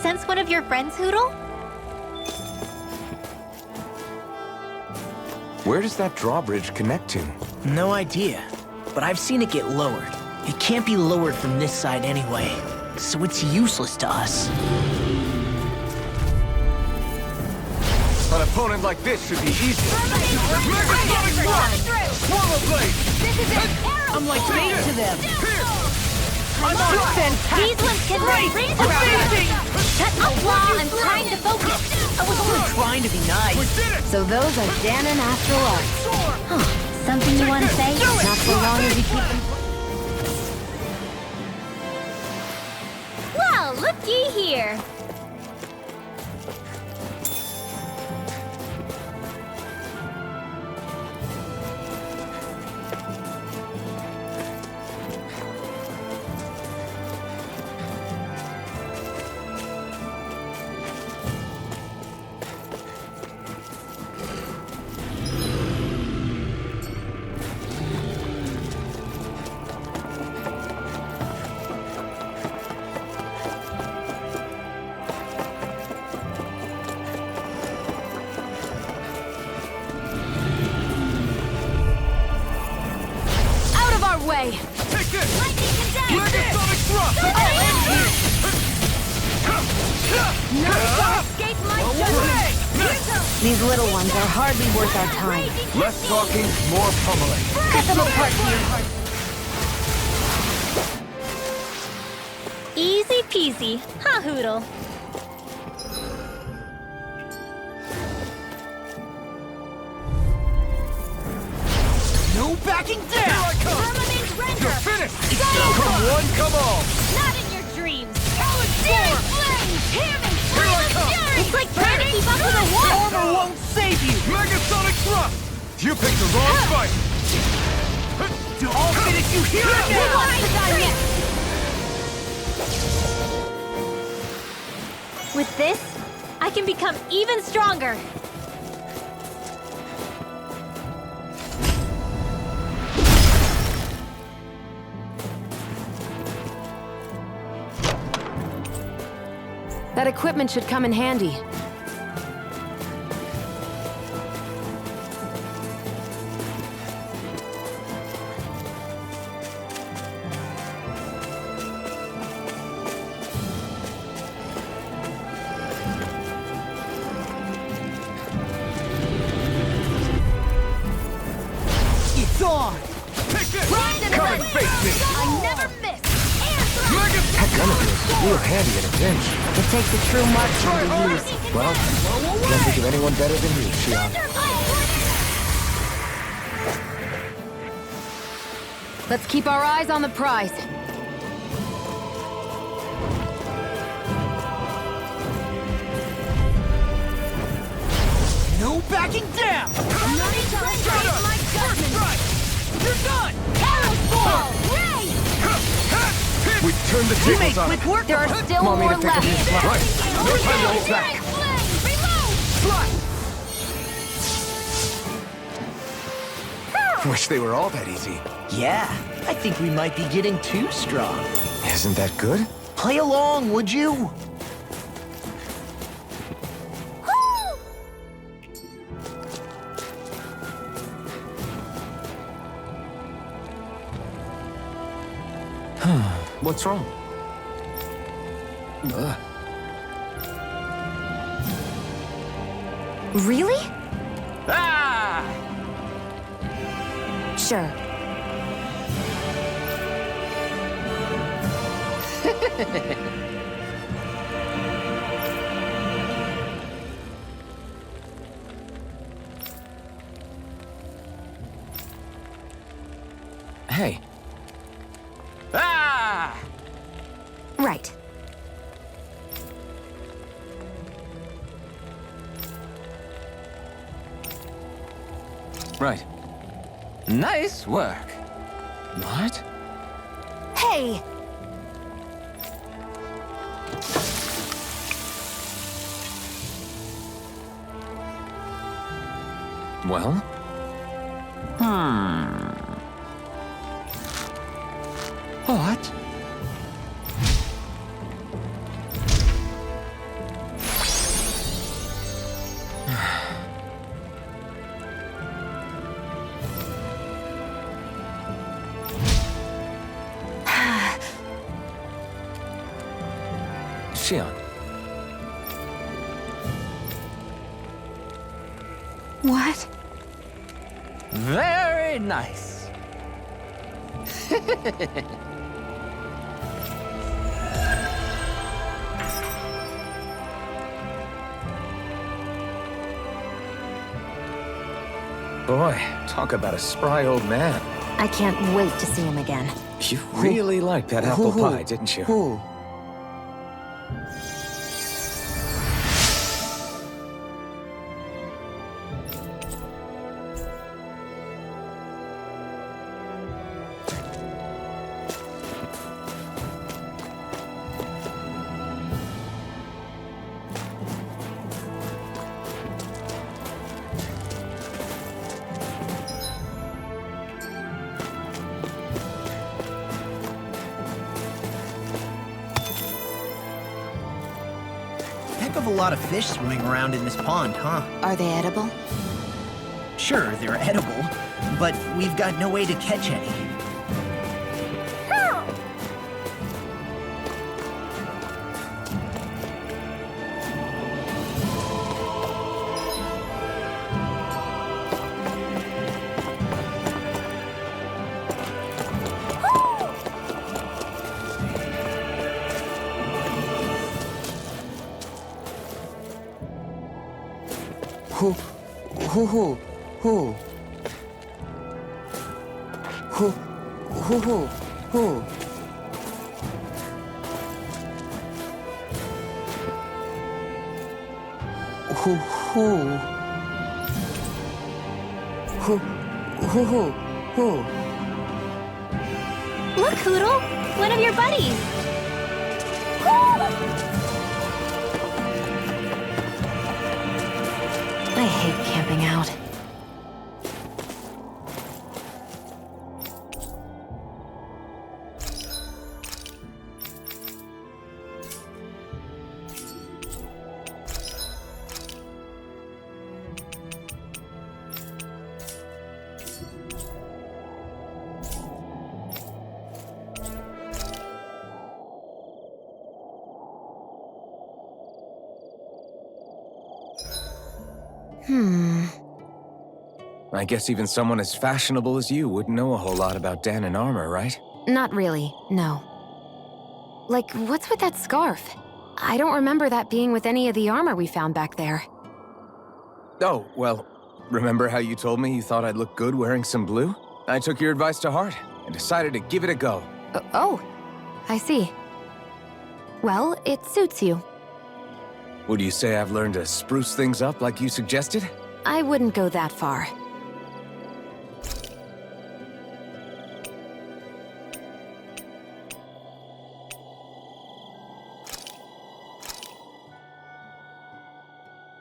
sense one of your friends, Hoodle? Where does that drawbridge connect to? No idea, but I've seen it get lowered. It can't be lowered from this side anyway, so it's useless to us. An opponent like this should be easy. Swallow blade! I'm like bait to them. I'm on These ones can run rings around us. Cut a flaw, I'm trying to focus. I was only trying to be nice. So those are Ganon Astral Arts. Huh. Something you want to say? Not so long as you keep them. Well, looky here. Way. Take this! Lightning condense! Megasonic thrust! None shall escape my judgment! These little ones are hardly worth our time. Less talking, more pummeling. Cut them apart here. Easy peasy, huh, Hoodle? No backing down! Here I come! Permanent render! You're finished! Come one, come all! Not in your dreams! Searing flames! Hear me! Here I come! It's like trying to keep up with a wolf! Armor won't save you! Megasonic thrust! You picked the wrong fight! To all finish you here and Who now! wants to die next? With this, I can become even stronger! That equipment should come in handy. It's on! Take this! Ride and Come run. and face me! I never miss! That gun of yours is real handy in a pinch. It takes a true marksman to use. Well, can't think of anyone better than you, Shion. Let's keep our eyes on the prize. No backing down! You're done! We turned the You made tables on quick it. work! There are still Want me more to take a few left. shots? Right. No time to hold back. Wish they were all that easy. Yeah, I think we might be getting too strong. Isn't that good? Play along, would you? What's wrong? Really? Ah! Sure. Hey. Ah! Right. Right. Nice work. What? Hey! Well? What? she on? What? Very nice. Boy, talk about a spry old man. I can't wait to see him again. You really liked that apple pie, didn't you? Who? Heck of a lot of fish swimming around in this pond, huh? Are they edible? Sure, they're edible, but we've got no way to catch any. Who? Who? Who? Who? Who? Who? Who? Who? Look, Hoodle! One of your buddies! I hate camping out. I guess even someone as fashionable as you wouldn't know a whole lot about Dan in armor, right? Not really, no. Like, what's with that scarf? I don't remember that being with any of the armor we found back there. Oh, well, remember how you told me you thought I'd look good wearing some blue? I took your advice to heart and decided to give it a go. Oh, I see. Well, it suits you. Would you say I've learned to spruce things up like you suggested? I wouldn't go that far.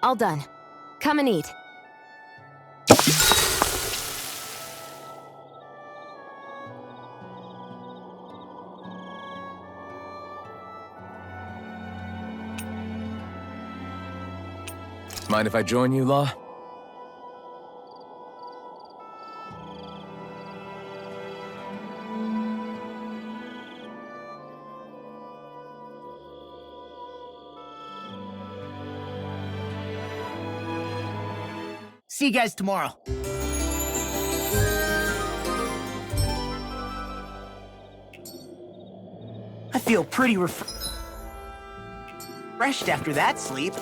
All done. Come and eat. Mind if I join you, Law? See you guys tomorrow. I feel pretty refreshed after that sleep.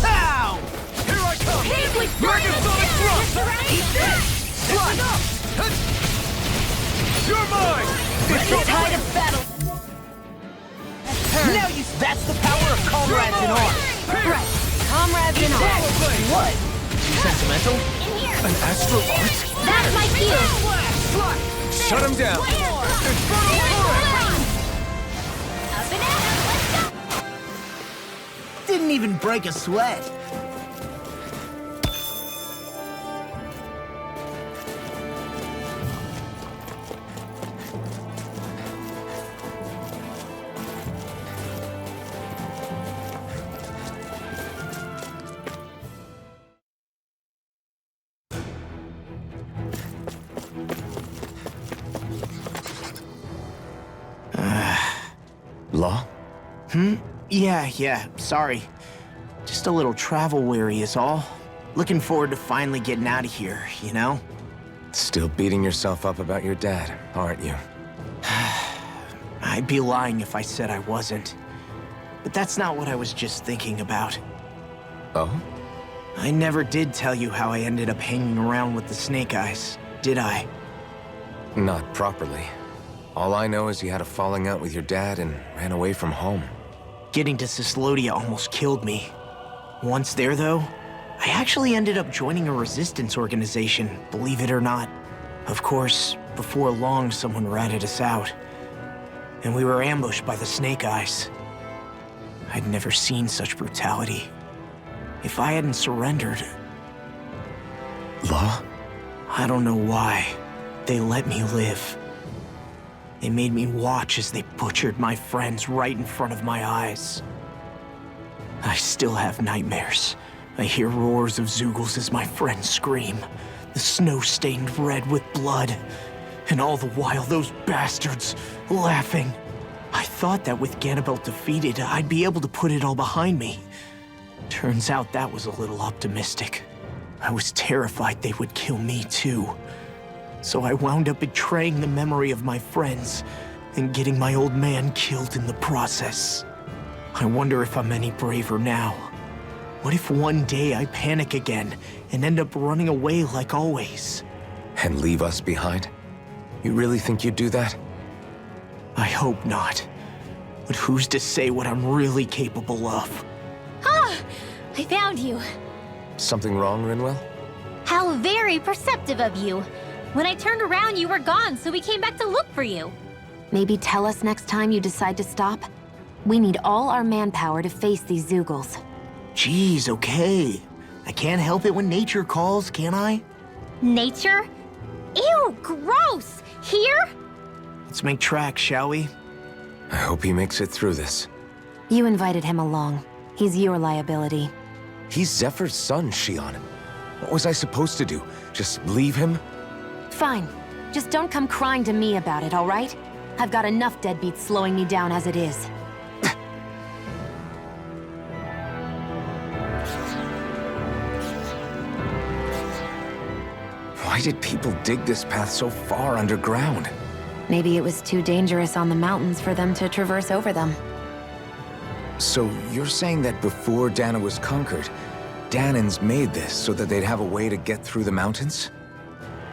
Ow! Here I come! Pig with Megasonic thrust! Eat this! Run! You're mine! Ready tide of battle! Now you... That's the power of comrades in arms! Right. Comrades in arms. What? Sentimental? In here! An astral art? That's my cue! Shut him down! Up and at 'em, let's go! Didn't even break a sweat. Yeah, sorry. Just a little travel weary is all. Looking forward to finally getting out of here, you know? Still beating yourself up about your dad, aren't you? I'd be lying if I said I wasn't. But that's not what I was just thinking about. Oh? I never did tell you how I ended up hanging around with the Snake Eyes, did I? Not properly. All I know is you had a falling out with your dad and ran away from home. Getting to Cyslodia almost killed me. Once there, though, I actually ended up joining a resistance organization, believe it or not. Of course, before long, someone ratted us out. And we were ambushed by the Snake Eyes. I'd never seen such brutality. If I hadn't surrendered... Law? I don't know why. They let me live. They made me watch as they butchered my friends right in front of my eyes. I still have nightmares. I hear roars of Zeugles as my friends scream, the snow stained red with blood, and all the while those bastards laughing. I thought that with Ganabelt defeated, I'd be able to put it all behind me. Turns out that was a little optimistic. I was terrified they would kill me too. So I wound up betraying the memory of my friends and getting my old man killed in the process. I wonder if I'm any braver now. What if one day I panic again and end up running away like always? And leave us behind? You really think you'd do that? I hope not. But who's to say what I'm really capable of? Ah! I found you. Something wrong, Rinwell? How very perceptive of you. When I turned around, you were gone, so we came back to look for you. Maybe tell us next time you decide to stop? We need all our manpower to face these Zeugles. Jeez, okay. I can't help it when nature calls, can I? Nature? Ew, gross! Here? Let's make tracks, shall we? I hope he makes it through this. You invited him along. He's your liability. He's Zephyr's son, Shion. What was I supposed to do? Just leave him? Fine. Just don't come crying to me about it, all right? I've got enough deadbeats slowing me down as it is. Why did people dig this path so far underground? Maybe it was too dangerous on the mountains for them to traverse over them. So you're saying that before Dana was conquered, Danans made this so that they'd have a way to get through the mountains?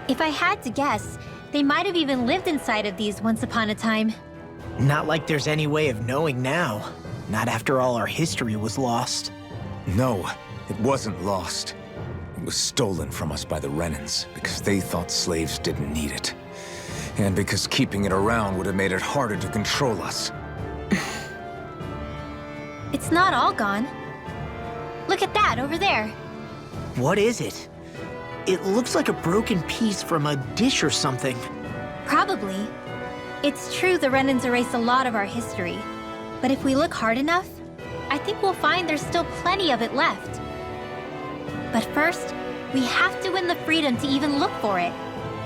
If I had to guess, they might have even lived inside of these once upon a time. Not like there's any way of knowing now. Not after all our history was lost. No, it wasn't lost. It was stolen from us by the Renans because they thought slaves didn't need it. And because keeping it around would have made it harder to control us. It's not all gone. Look at that over there. What is it? It looks like a broken piece from a dish or something. Probably. It's true the Renans erased a lot of our history. But if we look hard enough, I think we'll find there's still plenty of it left. But first, we have to win the freedom to even look for it.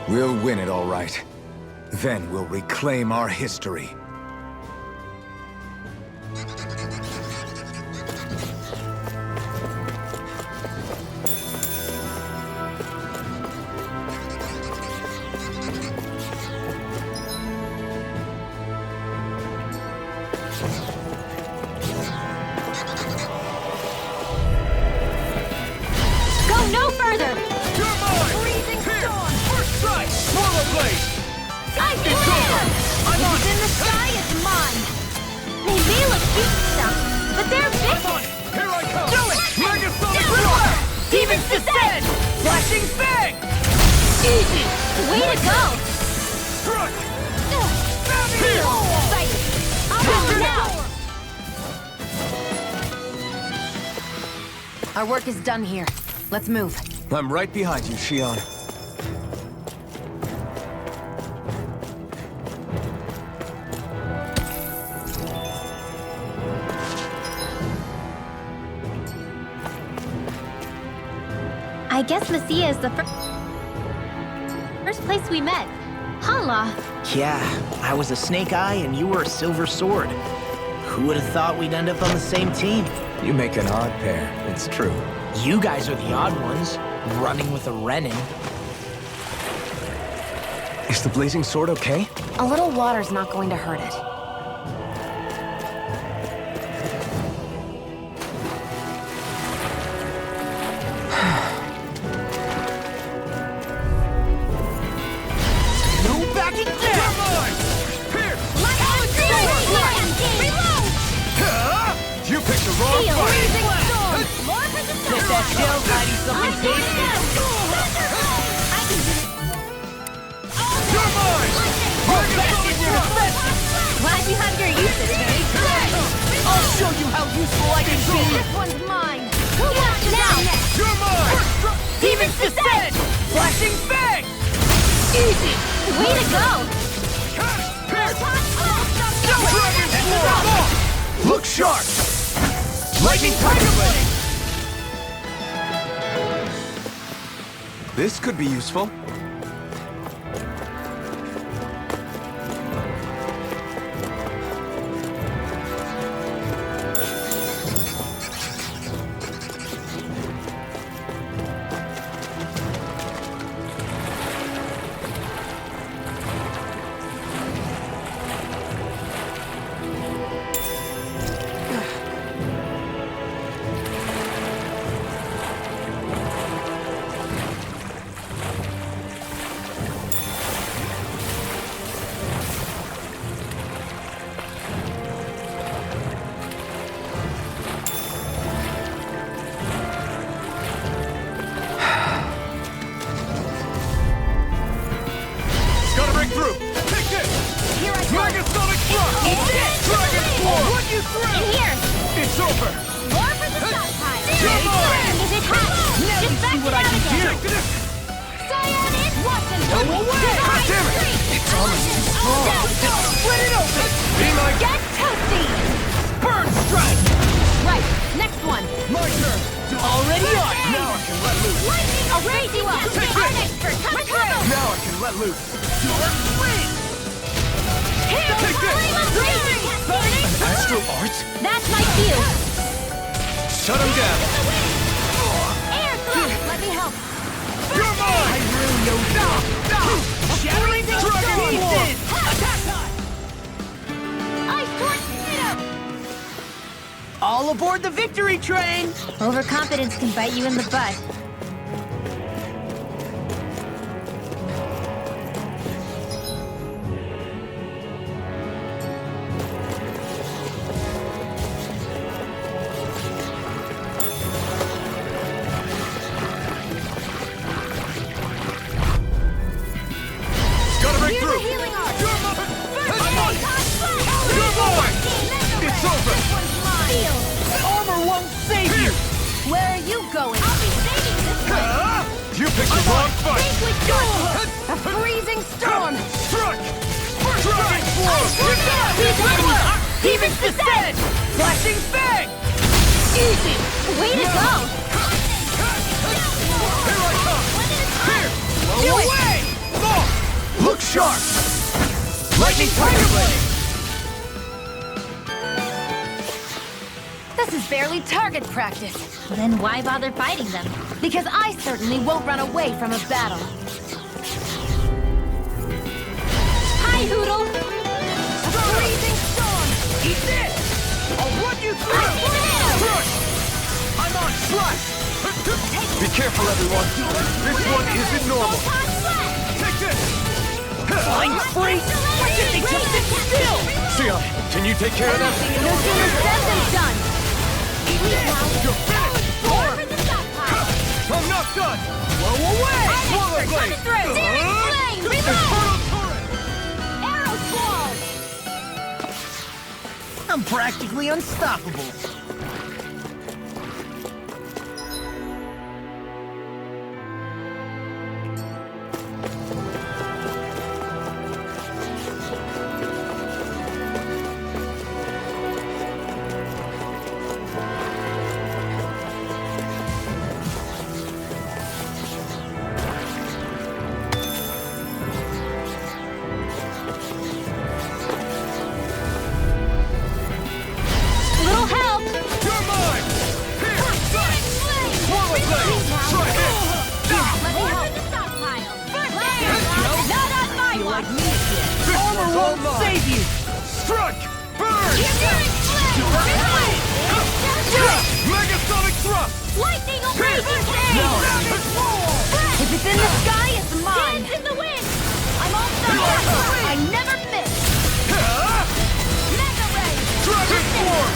We'll win it all right. Then we'll reclaim our history. Go no further! You're mine! Freezing Here! storm! First strike! Swallow blade! Sky It's clear! over! I'm If on it's it! in the sky, it's mine! They may look cute and stuff, but they're big! I'm on it! Here I come! Do it! Megasonic Do it! blast! Demons descend! Flashing bang! Easy! Way to go! Strike! Here! Excited! I'll go now! Our work is done here. Let's move. I'm right behind you, Shion. I guess Messia is the first place we met. Hala! Yeah, I was a Snake Eye and you were a Silver Sword. Who would have thought we'd end up on the same team? You make an odd pair, it's true. You guys are the odd ones, running with a Renin. Is the blazing sword okay? A little water's not going to hurt it. No backing down! Come on! Here! You picked the wrong fight! Bet that shell's hiding something tasty. You're mine! Glad you have your uses, Harry. I'll show you how useful I can be! This one's mine. Who wants it now? You're mine! Demons descend! Flashing bang! Easy! Way to go! Look sharp! Lightning Tiger Blade! This could be useful. Gotta break through! Take this! Here I come. Megasonic Thrust! Dragon Form! What you through? In here. It's over! War for the stockpile. You're mine! Is it hot? Now you Just back see what it I out can again. do! Cyan is watching. Go away! God damn it! It's almost too strong. Split it open! Be my... Get toasty. Burn strike! Right. Next one. My turn! Already on! Now I can let loose! Lightning. I'll raise you up. Take Our this. expert coming through. Now I can let loose! Here. Take this. Astral art? That's my cue. Shut him down! Air thrust. Let me help. You're mine! Shattering Dragon pieces! Attack Ice tornado. All aboard the victory train! Overconfidence can bite you in the butt. Gotta break Here's through! the healing art. You're mine! I'm on. You're mine! It's over! Feel. Armor won't save you! Where are you going? I'll be saving this one. You picked the wrong fight! Think we got a freezing storm. Struck! Dragon Form! He's ready. Demons descend! Flashing bang! Easy! Way to go. Here I come! Here! Do away! Look sharp! Lightning Tiger Blade! This is barely target practice. Then why bother fighting them? Because I certainly won't run away from a battle. Hi, Hoodle. A freezing storm! Eat this! I'll run you through! Crush! I'm on slush! Be careful, everyone! This one isn't normal! Take this! Flying freeze! Why did they just sit still? Sion, can you take care of that? No sooner said than done. You're finished! War for the stockpile. I'm not done! Blow away! Swallow blade! Through. Searing flame. Infernal turret! Arrow squall. I'm practically unstoppable. won't save you! Strike! Burn! Megasonic thrust! Lightning will Here! break his Now! If it's in the sky, it's mine! Dance in the wind! I'm all set! I never miss! Mega Ray! Dragon Form!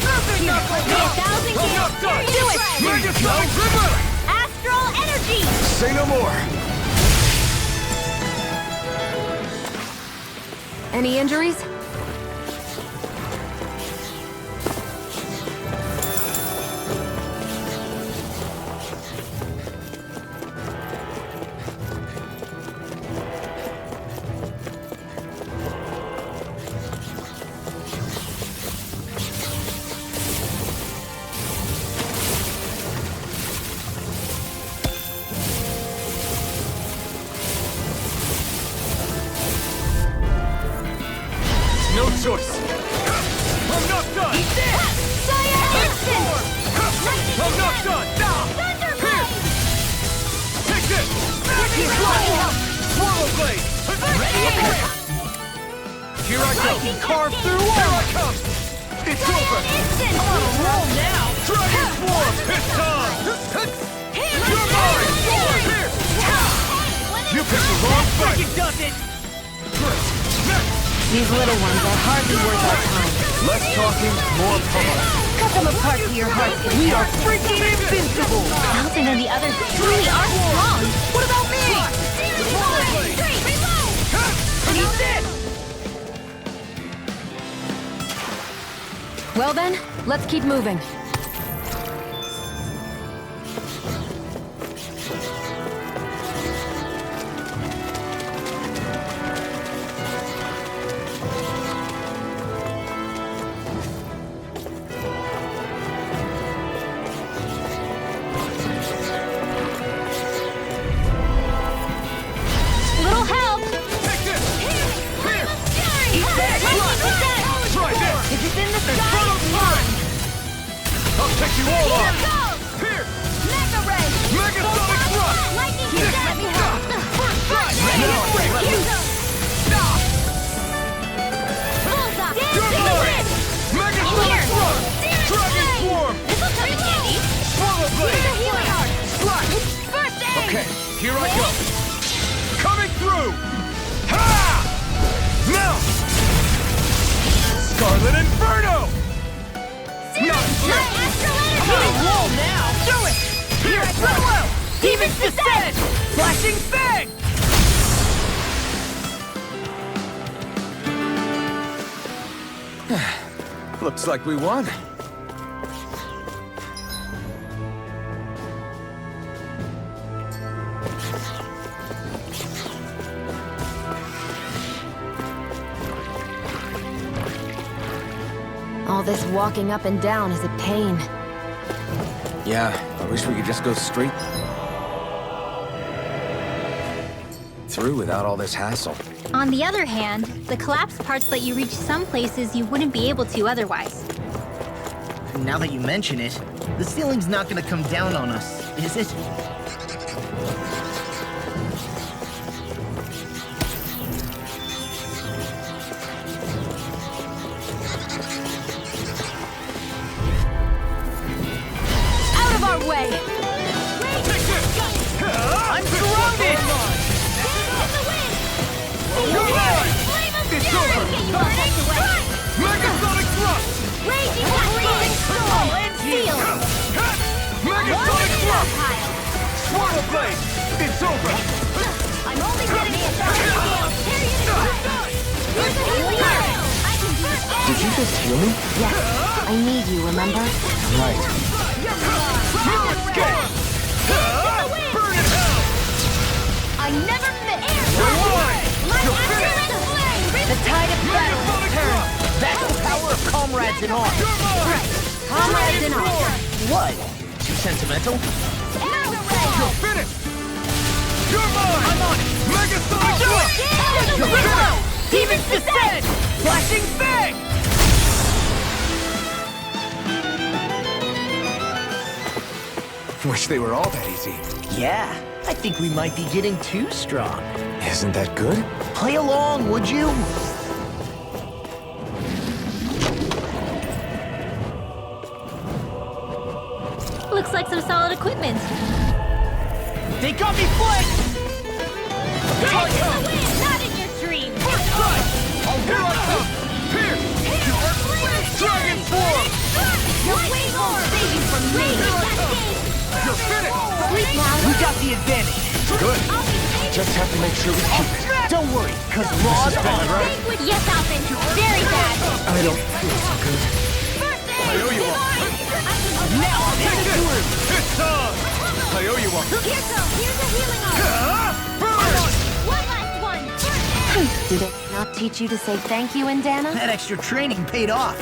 Nothing not like no. 1,000 I'm not done! Do it! Megasonic River! Astral Energy! Say no more! Any injuries? No choice! I'm not done! He's dead! Fire Instant! I'm not done! Thunder Here! Blade! Take this! Here's flying! Swallow Blade! Here I go! Carve through Here I come! It's over! Instant! Roll now! Dragon Form! It's time! You're mine! Here! You picked the wrong fight! It does it! Great! Next! These little ones are hardly worth our time. Less talking, more pummeling. Cut them apart to your heart's We are content. freaking invincible! Mountain and the others truly are strong! What about me? He's dead! Well then, let's keep moving. Little help! Take this! Here! He's dead! Try this! If it's in the Front sky, of mine! I'll take you all here on! goes! Here! Mega Ray! Megasonic thrust! Lightning This! let me help! First strike! Ready? Now I break Here loose! goes! Stop! Bullseye! Dance You're in the mine! wind! Megasonic Here! thrust! Searing Dragon flame! Form! This'll come in handy! Swallow Here's Blade! a healing art! Slash! First aid! Okay, here I go! Coming through! Ha! Now! Scarlet Inferno! Not yet. Astral Energy! Roll now! Do it! Here! Solo! Demon's Descent! Flashing Fang! Looks like we won. All this walking up and down is a pain. Yeah, I wish we could just go straight through without all this hassle. On the other hand, the collapsed parts let you reach some places you wouldn't be able to otherwise. Now that you mention it, the ceiling's not gonna come down on us, is it? Out of our way! Take this! I'm surrounded! You're mine! It's over! Megasonic thrust! Raging Freezing Storm! Seal! Megasonic thrust! Swallow Blade! It's over! I'm only getting it! Here's a healing art! I can do it! Did you just heal me? Yes, I need you, remember? Right. New escape! Burn in hell! I never miss! You're mine! You're finished! The tide of battle has Megasonic turned. thrust! That's the power of comrades in arms. You're mine! Comrades in arms. What? Too sentimental? You're finished! You're mine! I'm on it! Megasonic thrust! You're finished! Demon's Descent! Flashing Fang! Wish they were all that easy. Yeah, I think we might be getting too strong. Isn't that good? Play along, would you? Looks like some solid equipment. They got me flanked! Here I come! Not in your dreams! First strike! Oh, here I come! Here! Dragon form! Your wings won't save you from me! You're finished! Sleep now! We got the advantage. Good. Just have to make sure we keep it. Don't worry, cause Law's on. Right? Yes, Alvin! Very bad! I don't feel so good. I owe you one! Now I'll Take take it this! through. It's on! I owe you one! Here's a healing arm! Burn! One last one! Did it not teach you to say thank you, Indana? That extra training paid off.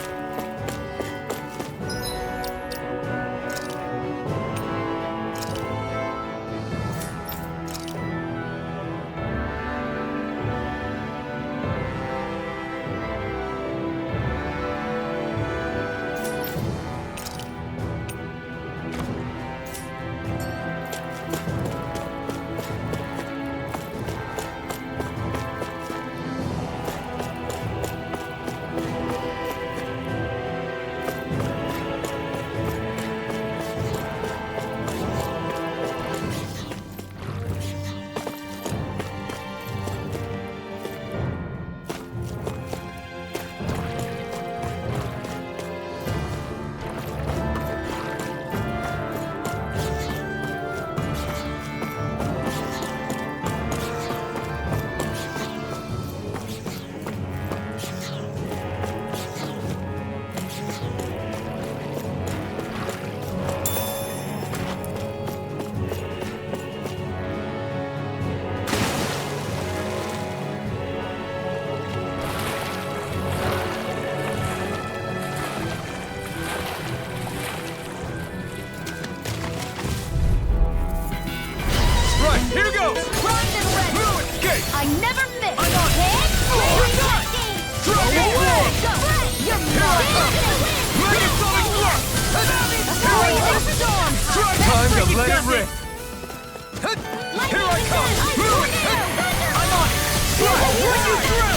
Here goes! Primed and ready! No escape! I never miss! I'm on! We're done! Dragon form! You're Here I come! Megasonic thrust! Time to let it rip! Here I come! I'm on it! When you through!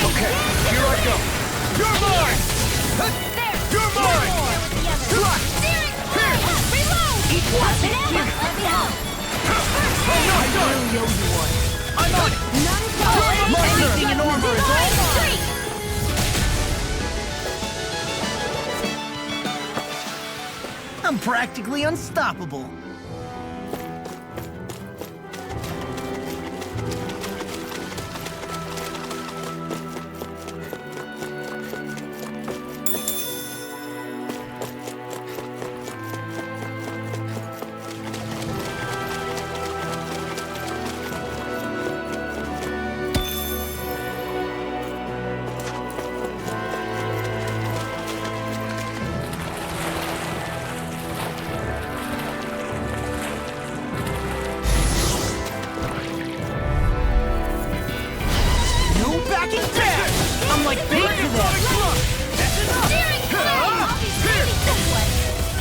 Okay, here I go! You're mine! You're mine! I'm not done! I'm on it! My turn! Anything in armor is all mine. I'm practically unstoppable. I'm like bait to them.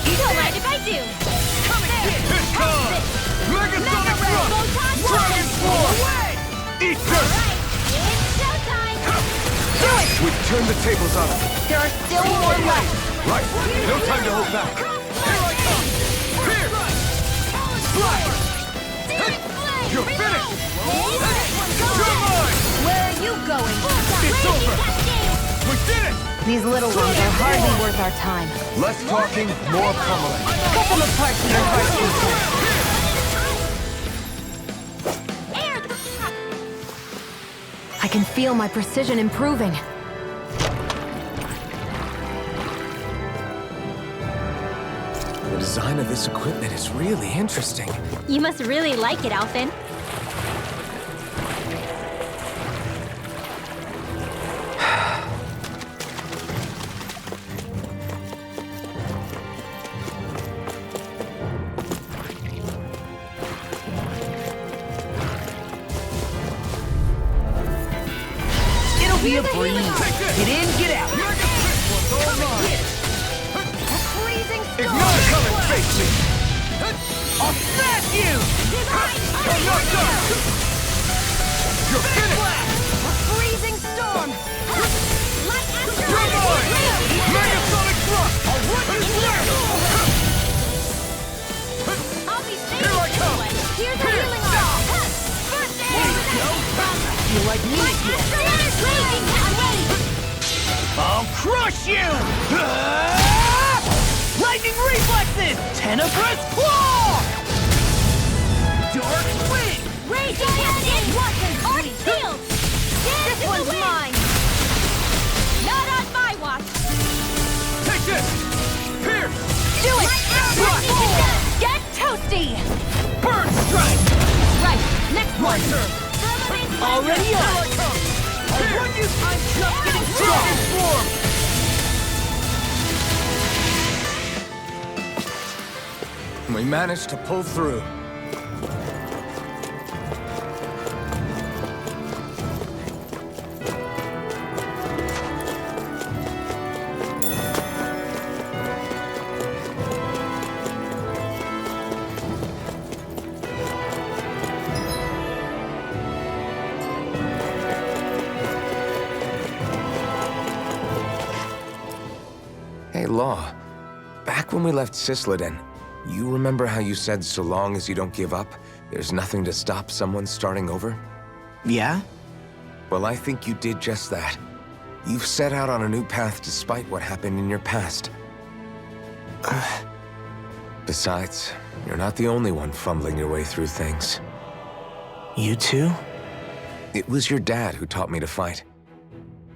You don't mind if I do. It's on! Megasonic thrust! Dragon form! Eat this! It's showtime! Do it! We've turned the tables on them. There are still more left. Right. No time to hold back. Here I come! Here! Flash! You're finished! You're mine! Where are you going? It's over! We did it! These little ones are hardly worth our time. Less talking, more pummeling. Cut them apart to your heart's content. I can feel my precision improving. The design of this equipment is really interesting. You must really like it, Alvin. Be a breeze. Get in, get out. Ignite, come and face me! I'll smash you! I'm not done! You're finished! A freezing storm! Light after You're mine! Megasonic thrust! I'll run you through! I'll be safe. Here I come! Here's a healing arm! First aid! You like me? I'll crush you! Lightning reflexes! Tenebrous claw! Dark swing! Raging Cannon! Arc shield! This one's mine! Not on my watch! Take this! Pierce! Do it! Get toasty! Burn strike! Right, next My one! turn! Already Here on! I come! I'll run you! I'm just getting strong! Swarm! We managed to pull through. Hey, Law. Back when we left Cysloden, you remember how you said so long as you don't give up, there's nothing to stop someone starting over? Yeah? Well, I think you did just that. You've set out on a new path despite what happened in your past. Besides, you're not the only one fumbling your way through things. You too? It was your dad who taught me to fight.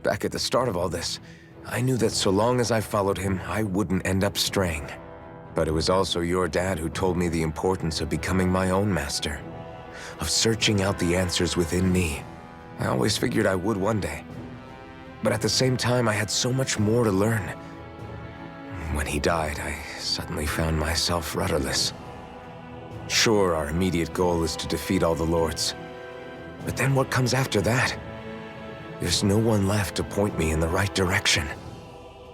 Back at the start of all this, I knew that so long as I followed him, I wouldn't end up straying. But it was also your dad who told me the importance of becoming my own master, of searching out the answers within me. I always figured I would one day. But at the same time, I had so much more to learn. When he died, I suddenly found myself rudderless. Sure, our immediate goal is to defeat all the lords. But then what comes after that? There's no one left to point me in the right direction.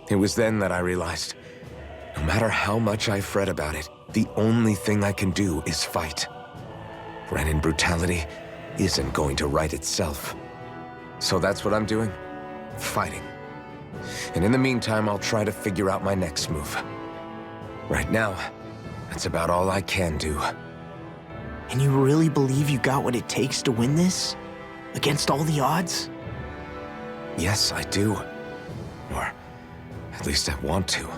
It was then that I realized, no matter how much I fret about it, the only thing I can do is fight. Renin brutality isn't going to right itself. So that's what I'm doing. Fighting. And in the meantime, I'll try to figure out my next move. Right now, that's about all I can do. And you really believe you got what it takes to win this? Against all the odds? Yes, I do. Or at least I want to.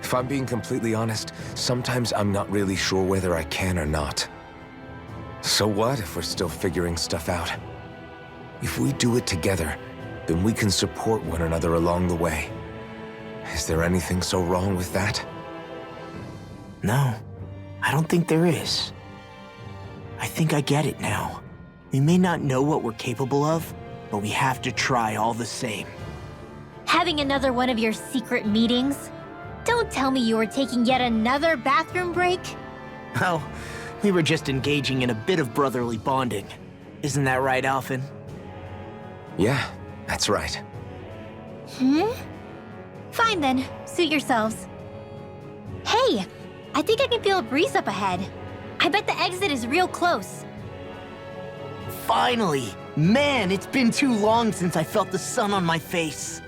If I'm being completely honest, sometimes I'm not really sure whether I can or not. So what if we're still figuring stuff out? If we do it together, then we can support one another along the way. Is there anything so wrong with that? No, I don't think there is. I think I get it now. We may not know what we're capable of, but we have to try all the same. Having another one of your secret meetings? Don't tell me you were taking yet another bathroom break? Oh, we were just engaging in a bit of brotherly bonding. Isn't that right, Alphen? Yeah, that's right. Fine then, suit yourselves. Hey, I think I can feel a breeze up ahead. I bet the exit is real close. Finally! Man, it's been too long since I felt the sun on my face.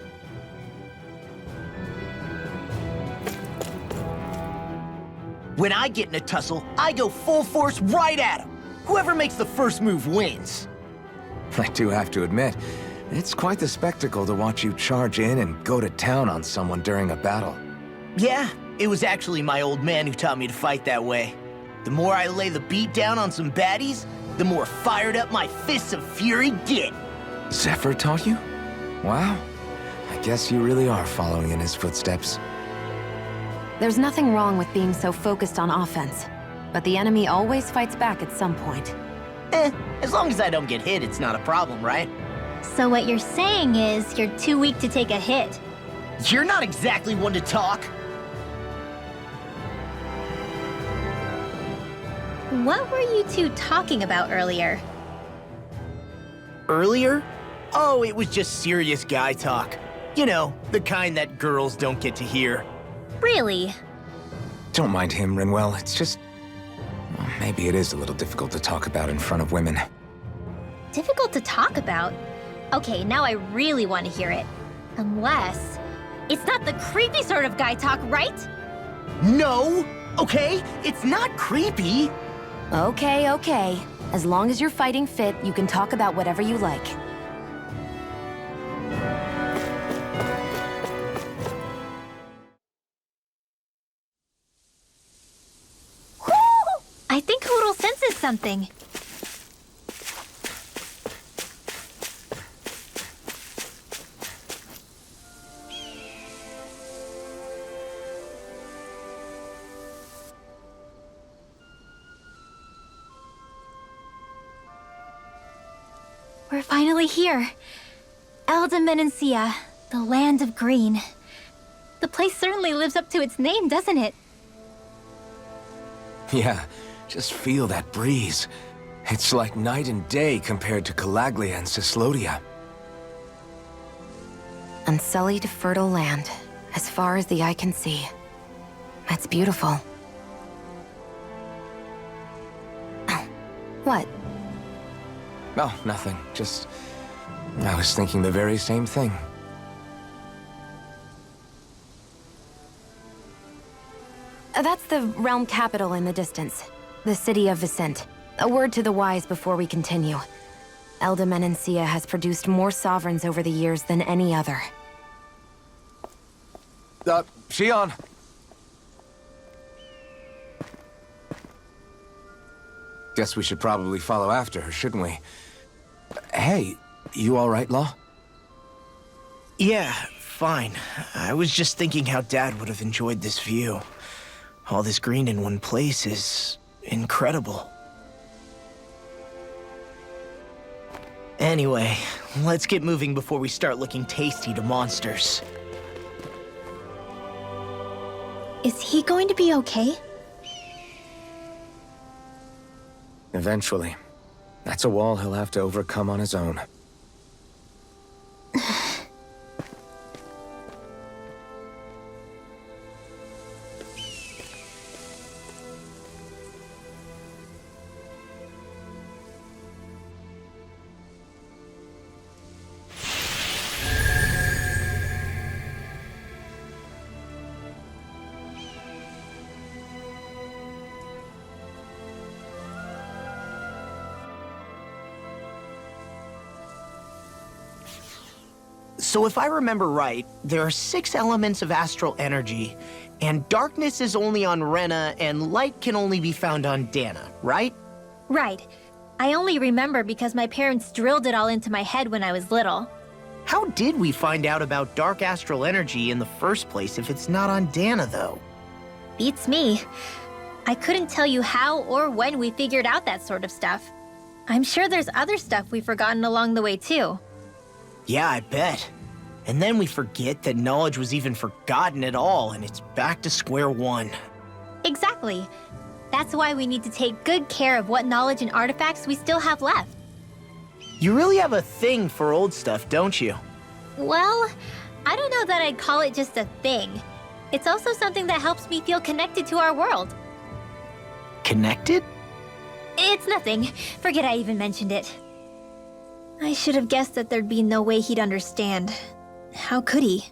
When I get in a tussle, I go full force right at him. Whoever makes the first move wins. I do have to admit, it's quite the spectacle to watch you charge in and go to town on someone during a battle. Yeah, it was actually my old man who taught me to fight that way. The more I lay the beat down on some baddies, the more fired up my fists of fury get. Zephyr taught you? Wow. I guess you really are following in his footsteps. There's nothing wrong with being so focused on offense, but the enemy always fights back at some point. As long as I don't get hit, it's not a problem, right? So what you're saying is you're too weak to take a hit. You're not exactly one to talk. What were you two talking about earlier? Earlier? Oh, it was just serious guy talk. You know, the kind that girls don't get to hear. Really? Don't mind him, Rinwell. It's just... Well, maybe it is a little difficult to talk about in front of women. Difficult to talk about? Okay, now I really want to hear it. Unless... It's not the creepy sort of guy talk, right? No! Okay? It's not creepy! Okay, okay. As long as you're fighting fit, you can talk about whatever you like. I think Hoodle senses something. We're finally here. Elda the land of green. The place certainly lives up to its name, doesn't it? Yeah, just feel that breeze. It's like night and day compared to Calaglia and Cyslodia. Unsullied, fertile land, as far as the eye can see. That's beautiful. Oh, what? Oh, nothing. Just... I was thinking the very same thing. That's the realm capital in the distance. The city of Vicent. A word to the wise before we continue. Elda Menancia has produced more sovereigns over the years than any other. Shion! Guess we should probably follow after her, shouldn't we? Hey, you all right, Law? Yeah, fine. I was just thinking how Dad would have enjoyed this view. All this green in one place is incredible. Anyway, let's get moving before we start looking tasty to monsters. Is he going to be okay? Eventually. That's a wall he'll have to overcome on his own. So if I remember right, there are 6 elements of astral energy, and darkness is only on Rena, and light can only be found on Dana, right? Right. I only remember because my parents drilled it all into my head when I was little. How did we find out about dark astral energy in the first place if it's not on Dana, though? Beats me. I couldn't tell you how or when we figured out that sort of stuff. I'm sure there's other stuff we've forgotten along the way, too. Yeah, I bet. And then we forget that knowledge was even forgotten at all, and it's back to square one. Exactly. That's why we need to take good care of what knowledge and artifacts we still have left. You really have a thing for old stuff, don't you? Well, I don't know that I'd call it just a thing. It's also something that helps me feel connected to our world. Connected? It's nothing. Forget I even mentioned it. I should have guessed that there'd be no way he'd understand. How could he?